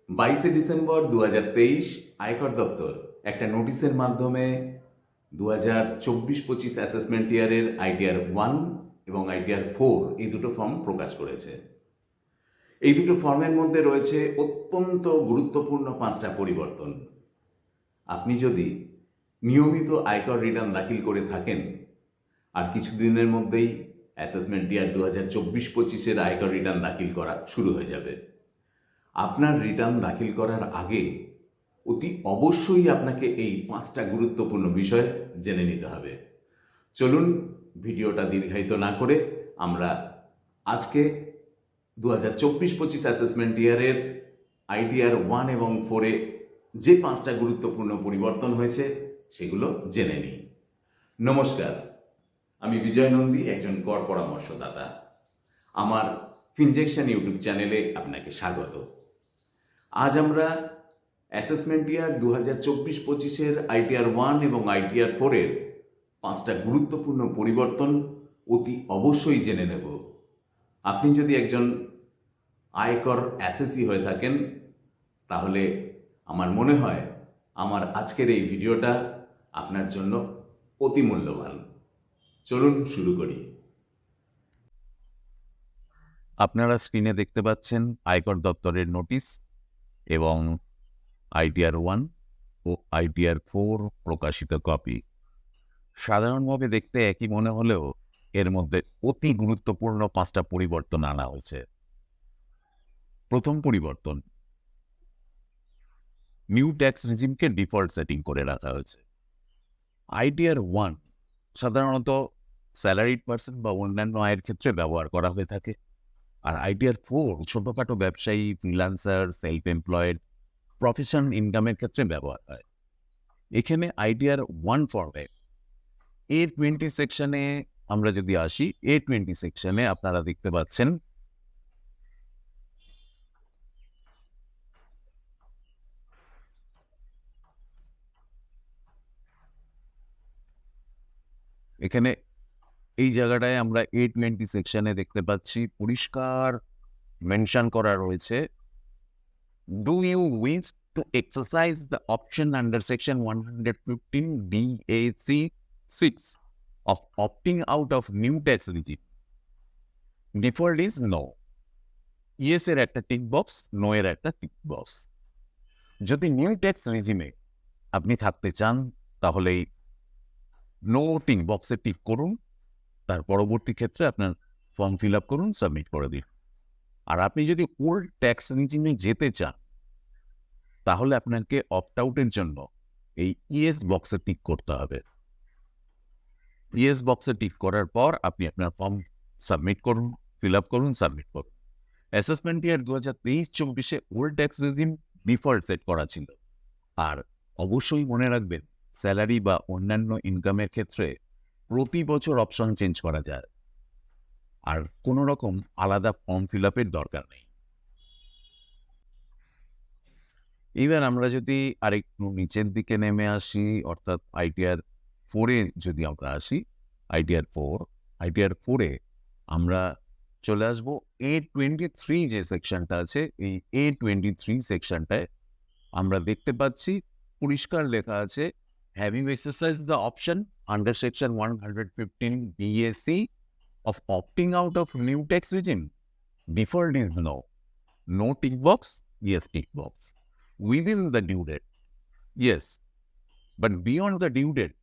22 December 2023 আয়কর দপ্তর একটা নোটিশের মাধ্যমে 2024-25 অ্যাসেসমেন্ট ইয়ারের আইটিআর 1 এবং আইটিআর 4 এই দুটো ফর্ম প্রকাশ করেছে। এই দুটো ফর্মের মধ্যে রয়েছে অত্যন্ত গুরুত্বপূর্ণ 5টা পরিবর্তন। আপনি যদি নিয়মিত আয়কর রিটার্ন দাখিল করে থাকেন আর কিছুদিনের মধ্যেই অ্যাসেসমেন্ট ইয়ার 2024-25-এর আয়কর রিটার্ন দাখিল করা শুরু হয়ে যাবে। আপনার রিটার্ন দাখিল করার আগে অতি অবশ্যই আপনাকে এই 5টা গুরুত্বপূর্ণ বিষয় জেনে নিতে হবে। চলুন ভিডিওটা দীর্ঘায়িত না করে আমরা আজকে 2024-25 অ্যাসেসমেন্ট ইয়ারের আইটিআর 1 এবং 4-এ যে 5টা গুরুত্বপূর্ণ পরিবর্তন হয়েছে সেগুলো জেনে নিই। নমস্কার, আমি বিজয় নন্দী, একজন কর পরামর্শদাতা। আমার ফিনজেকশন ইউটিউব চ্যানেলে আপনাকে স্বাগত। আজ আমরা অ্যাসেসমেন্ট ইয়ার 2024-25-এর আইটিআর 1 এবং আইটিআর 4-এর 5টা গুরুত্বপূর্ণ পরিবর্তন অতি অবশ্যই জেনে নেব। আপনি যদি একজন আয়কর অ্যাসেসি হয়ে থাকেন তাহলে আমার মনে হয় আমার আজকের এই ভিডিওটা আপনার জন্য অতি মূল্যবান। চলুন শুরু করি। আপনারা স্ক্রিনে দেখতে পাচ্ছেন আয়কর দপ্তরের নোটিশ এবং আইটিআর 1 ও আইটিআর 4 প্রকাশিত কপি। সাধারণভাবে দেখতে একই মনে হলেও এর মধ্যে অতি গুরুত্বপূর্ণ 5টা পরিবর্তন আনা হয়েছে। প্রথম পরিবর্তন, নিউ ট্যাক্স রিজিমকে ডিফল্ট সেটিং করে রাখা হয়েছে। আইটিআর 1 সাধারণত স্যালারিড পার্সন বা অন্যান্য আয়ের ক্ষেত্রে ব্যবহার করা হয়ে থাকে, আর আইটিআর 4 ছোটখাটো ব্যবসায়ী, ফ্রিল্যান্সার, সেলফ এমপ্লয়েড, প্রফেশন ইনকামের ক্ষেত্রে ব্যবহার হয়। এখানে আইটিআর 1 ফর্মে A20 সেকশনে আমরা যদি আসি, A20 সেকশনে আপনারা দেখতে পাচ্ছেন এখানে এই জায়গাটায় আমরা A20 সেকশনে দেখতে পাচ্ছি পরিষ্কার মেনশন করা রয়েছে, do you wish to exercise the option under section 115 BAC 6 of opting out of new tax regime? Default is no. Yes এর একটা টিক বক্স, নো এর একটা টিক বক্স। যদি নিউ ট্যাক্স রিজিমে আপনি থাকতে চান তাহলে নো টিক বক্সে টিক করুন, তার পরবর্তী ক্ষেত্রে আপনার ফর্ম ফিল আপ করুন, সাবমিট করে দিন। আর আপনি যদি ওল্ড ট্যাক্স রিজিমে যেতে চান তাহলে আপনাকে অপ্ট আউটের জন্য এই ইয়েস বক্সে টিক করতে হবে। ইয়েস বক্সে টিক করার পর আপনি আপনার ফর্ম সাবমিট করুন, ফিল আপ করুন, সাবমিট করুন। অ্যাসেসমেন্ট ইয়ার 2023-24-এ old tax regime default set করা ছিল। আর অবশ্যই মনে রাখবেন, স্যালারি বা অন্যান্য ইনকামের ক্ষেত্রে প্রতি বছর অপশন চেঞ্জ করা যায়, আর কোনো রকম আলাদা ফর্ম ফিল আপের দরকার নেই। এবার আমরা যদি আরেকটু নিচের দিকে নেমে আসি, অর্থাৎ আইটিআর 4-এ যদি আমরা আসি, আইটিআর 4-এ আমরা চলে আসবো A23 যে সেকশনটা আছে, এই A23 সেকশনটায় আমরা দেখতে পাচ্ছি পরিষ্কার লেখা আছে, have you exercise the option under section 115 BAC of opting out of new tax regime? Default is no. No tick box, yes tick box. Within the due date, yes. But beyond the due date,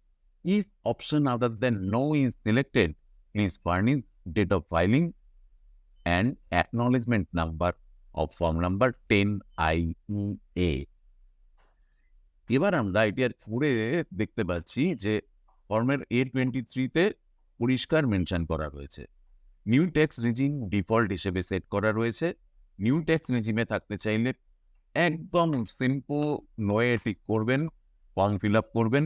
if option other than no is selected, please furnish date of filing and acknowledgement number of form number 10IEA. এবার আমরা ITR 4-এ দেখতে পাচ্ছি যে ফর্মের A23-তে পরিষ্কার mention করা রয়েছে, new tax regime default হিসেবে সেট করা রয়েছে। নিউ ট্যাক্স রিজিমে থাকতে চাইলে একদম সিম্পল নোয়ে টিক করবেন, ফর্ম ফিল আপ করবেন,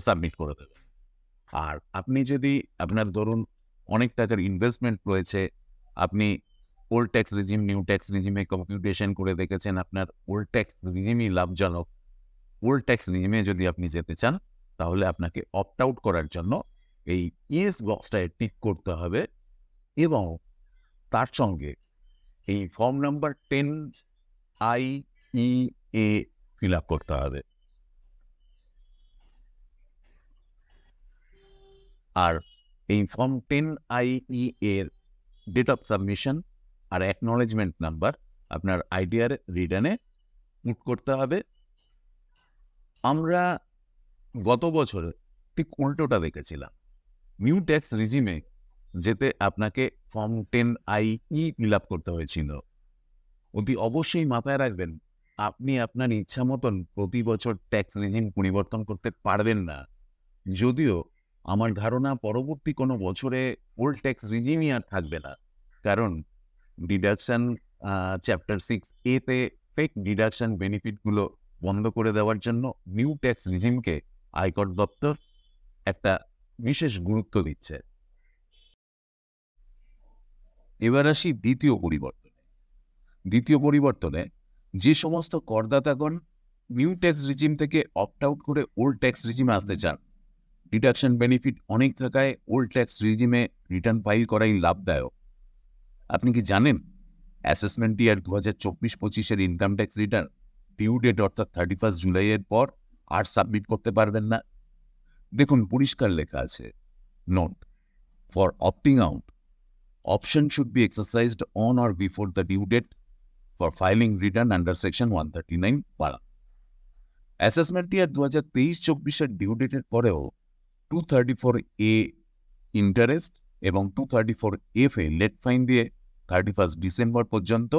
সাবমিট করে দেবেন। আর আপনি যদি আপনার ধরুন অনেক টাকার ইনভেস্টমেন্ট রয়েছে, আপনি old tax regime new tax রিজিমে কম্পিউটেশন করে দেখেছেন আপনার ওল্ড ট্যাক্স রিজিমই লাভজনক, ওল্ড ট্যাক্স রিজিমে যদি আপনি যেতে চান তাহলে আপনাকে অপ্ট আউট করার জন্য এই ইয়েস বক্সটায় টিক করতে হবে এবং তার সঙ্গে এই form number 10 IEA fill up করতে হবে। আর এই ফর্ম 10IE এর ডেট অফ সাবমিশন আর অ্যাকনলেজমেন্ট নাম্বার আপনার আইডিআর রিটার্নে পুট করতে হবে। আমরা গত বছর ঠিক উল্টোটা দেখেছিলাম। নিউ ট্যাক্স রিজিমে যেতে আপনাকে ফর্ম 10IE ফিল আপ করতে হয়েছিল। অতি অবশ্যই মাথায় রাখবেন, আপনি আপনার ইচ্ছা মতন প্রতি বছর ট্যাক্স রিজিম পরিবর্তন করতে পারবেন না। যদিও আমার ধারণা পরবর্তী কোনো বছরে ওল্ড ট্যাক্স রিজিমই আর থাকবে না, কারণ ডিডাকশন চ্যাপ্টার 6A তে ফেক ডিডাকশন বেনিফিটগুলো বন্ধ করে দেওয়ার জন্য নিউ ট্যাক্স রিজিমকে আয়কর দপ্তর একটা বিশেষ গুরুত্ব দিচ্ছে। এবার আসি দ্বিতীয় পরিবর্তনে যে সমস্ত করদাতাগণ নিউ ট্যাক্স রিজিম থেকে অপ্ট আউট করে ওল্ড ট্যাক্স রিজিমে আসতে চান, ডিডাকশন বেনিফিট অনেক থাকায় ওল্ড ট্যাক্স রিজিমে রিটার্ন ফাইল করাই লাভদায়ক। আপনি কি জানেন assessment year 2024-25 income tax return due date অর্থাৎ 31 জুলাইয়ের পর আর সাবমিট করতে পারবেন না? দেখুন, পরিষ্কার লেখা আছে, note for opting out option should be exercised on or before the due date for filing return under section 139 পারা। অ্যাসেসমেন্ট ইয়ার 2023-24 ডিউ ডেটের পরেও 234A ইন্টারেস্ট এবং 234F লেট ফাইন দিয়ে 31 ডিসেম্বর পর্যন্ত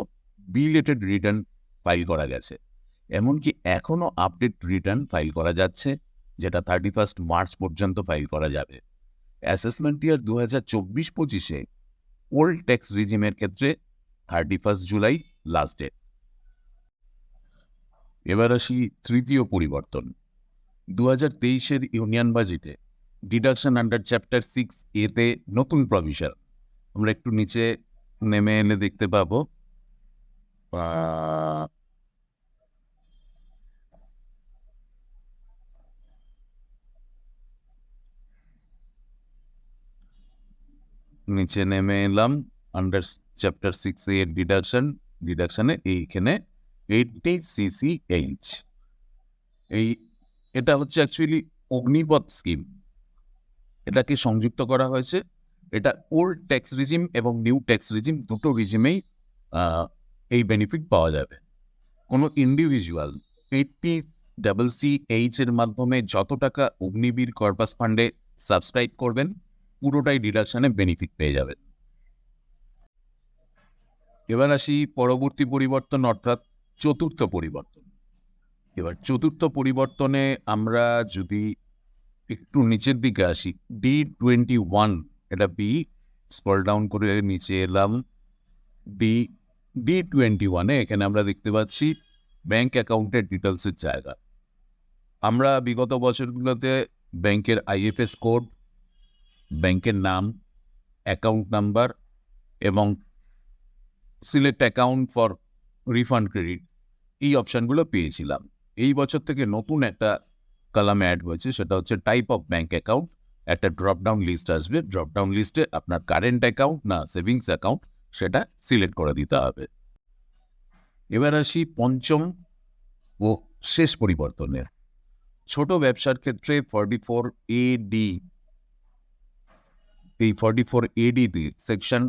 বিলেটেড রিটার্ন ফাইল করা গেছে। এমনকি এখনও আপডেট রিটার্ন ফাইল করা যাচ্ছে, যেটা 31 মার্চ পর্যন্ত ফাইল করা যাবে। অ্যাসেসমেন্ট ইয়ার 2024-25 ওল্ড ট্যাক্স রিজিমের ক্ষেত্রে 31 জুলাই লাস্ট ডেট। এবার আসি তৃতীয় পরিবর্তন। 2023 ইউনিয়ন বাজেটে ডিডাকশন আন্ডার চ্যাপ্টার 6A তে নতুন প্রভিশন। আমরা একটু নিচে নেমে এলে দেখতে পাবো নিচে নেমে এলাম, আন্ডার চ্যাপ্টার 6A এর ডিডাকশনে এইখানে 80CCH, এটা হচ্ছে অ্যাকচুয়ালি অগ্নিপথ স্কিম। এটাকে সংযুক্ত করা হয়েছে। এটা ওল্ড ট্যাক্স রিজিম এবং নিউ ট্যাক্স রিজিম দুটো রিজিমেই এই বেনিফিট পাওয়া যাবে। কোনো ইন্ডিভিজুয়াল 80CCH এর মাধ্যমে যত টাকা অগ্নিবীর কর্পাস ফান্ডে সাবস্ক্রাইব করবেন, পুরোটাই ডিডাকশনে বেনিফিট পেয়ে যাবেন। এবার আসি পরবর্তী পরিবর্তন, অর্থাৎ চতুর্থ পরিবর্তন। এবার চতুর্থ পরিবর্তনে আমরা যদি একটু নিচের দিকে আসি, D21, এটা বি, স্ক্রল ডাউন করে নিচে এলাম, D21 এখানে আমরা দেখতে পাচ্ছি ব্যাংক অ্যাকাউন্টের ডিটেলসের জায়গা। আমরা বিগত বছরগুলোতে ব্যাংকের IFS কোড, ব্যাংকের নাম, অ্যাকাউন্ট নাম্বার এবং select account for refund credit এই অপশানগুলো পেয়েছিলাম। এই বছর থেকে নতুন একটা কলাম অ্যাড হয়েছে, সেটা হচ্ছে টাইপ অফ ব্যাংক অ্যাকাউন্ট। একটা ড্রপডাউন লিস্ট আসবে, ড্রপডাউন লিস্টে আপনার কারেন্ট অ্যাকাউন্ট না সেভিংস অ্যাকাউন্ট সেটা সিলেক্ট করে দিতে হবে। এবার আসি পঞ্চম ও শেষ পরিবর্তনে। ছোট ব্যবসার ক্ষেত্রে 44AD, এই 44AD তে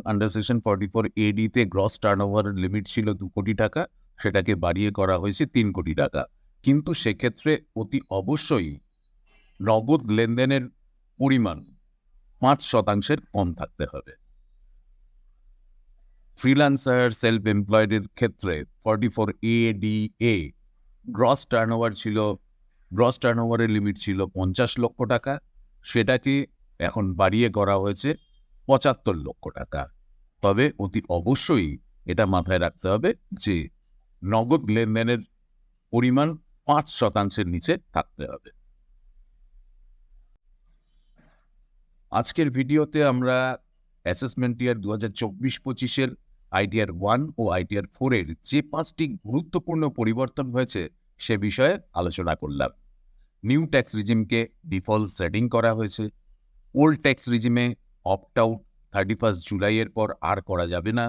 আন্ডার সেকশন 44AD তে গ্রস টার্নওভার লিমিট ছিল 2 কোটি টাকা, সেটাকে বাড়িয়ে করা হয়েছে 3 কোটি টাকা। কিন্তু সেক্ষেত্রে অতি অবশ্যই নগদ লেনদেনের পরিমাণ 5% কম থাকতে হবে। ফ্রিল্যান্সার, সেলফ এমপ্লয়েডের ক্ষেত্রে 44ADA গ্রস টার্নওভারের লিমিট ছিল 50 লক্ষ টাকা, সেটাকে এখন বাড়িয়ে করা হয়েছে 75 লক্ষ টাকা। তবে অতি অবশ্যই এটা মাথায় রাখতে হবে যে নগদ লেনদেনের পরিমাণ 5%-এর নিচে থাকতে হবে। আজকের ভিডিওতে আমরা অ্যাসেসমেন্ট ইয়ার 2024-25 আইটিআর 1 ও আইটিআর 4 এর যে 5টি গুরুত্বপূর্ণ পরিবর্তন হয়েছে সে বিষয়ে আলোচনা করলাম। নিউ ট্যাক্স রিজিমকে ডিফল্ট সেটিং করা হয়েছে। ওল্ড ট্যাক্স রিজিমে অপ্ট আউট 31 জুলাইয়ের পর আর করা যাবে না।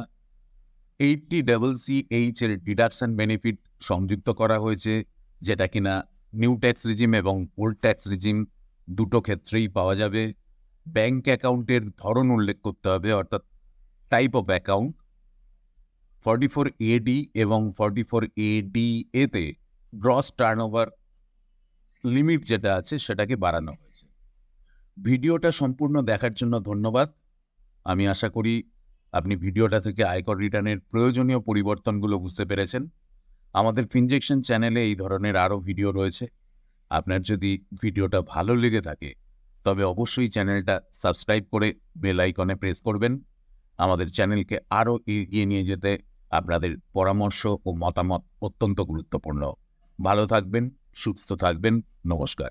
80CC এর ডিডাকশন বেনিফিট সংযুক্ত করা হয়েছে, যেটা কিনা নিউ ট্যাক্স রিজিম এবং ওল্ড ট্যাক্স রিজিম দুটো ক্ষেত্রেই পাওয়া যাবে। ব্যাংক অ্যাকাউন্টের ধরন উল্লেখ করতে হবে, অর্থাৎ টাইপ অফ অ্যাকাউন্ট। 44AD এবং 44AD তে গ্রস টার্নওভার লিমিট যেটা আছে সেটাকে বাড়ানো হয়েছে। ভিডিওটা সম্পূর্ণ দেখার জন্য ধন্যবাদ। আমি আশা করি আপনি ভিডিওটা থেকে আয়কর রিটার্নের প্রয়োজনীয় পরিবর্তনগুলো বুঝতে পেরেছেন। আমাদের ফিনজেকশন চ্যানেলে এই ধরনের আরও ভিডিও রয়েছে। আপনার যদি ভিডিওটা ভালো লেগে থাকে তবে অবশ্যই চ্যানেলটা সাবস্ক্রাইব করে বেল আইকনে প্রেস করবেন। আমাদের চ্যানেলকে আরও এগিয়ে নিয়ে যেতে আপনাদের পরামর্শ ও মতামত অত্যন্ত গুরুত্বপূর্ণ। ভালো থাকবেন, সুস্থ থাকবেন। নমস্কার।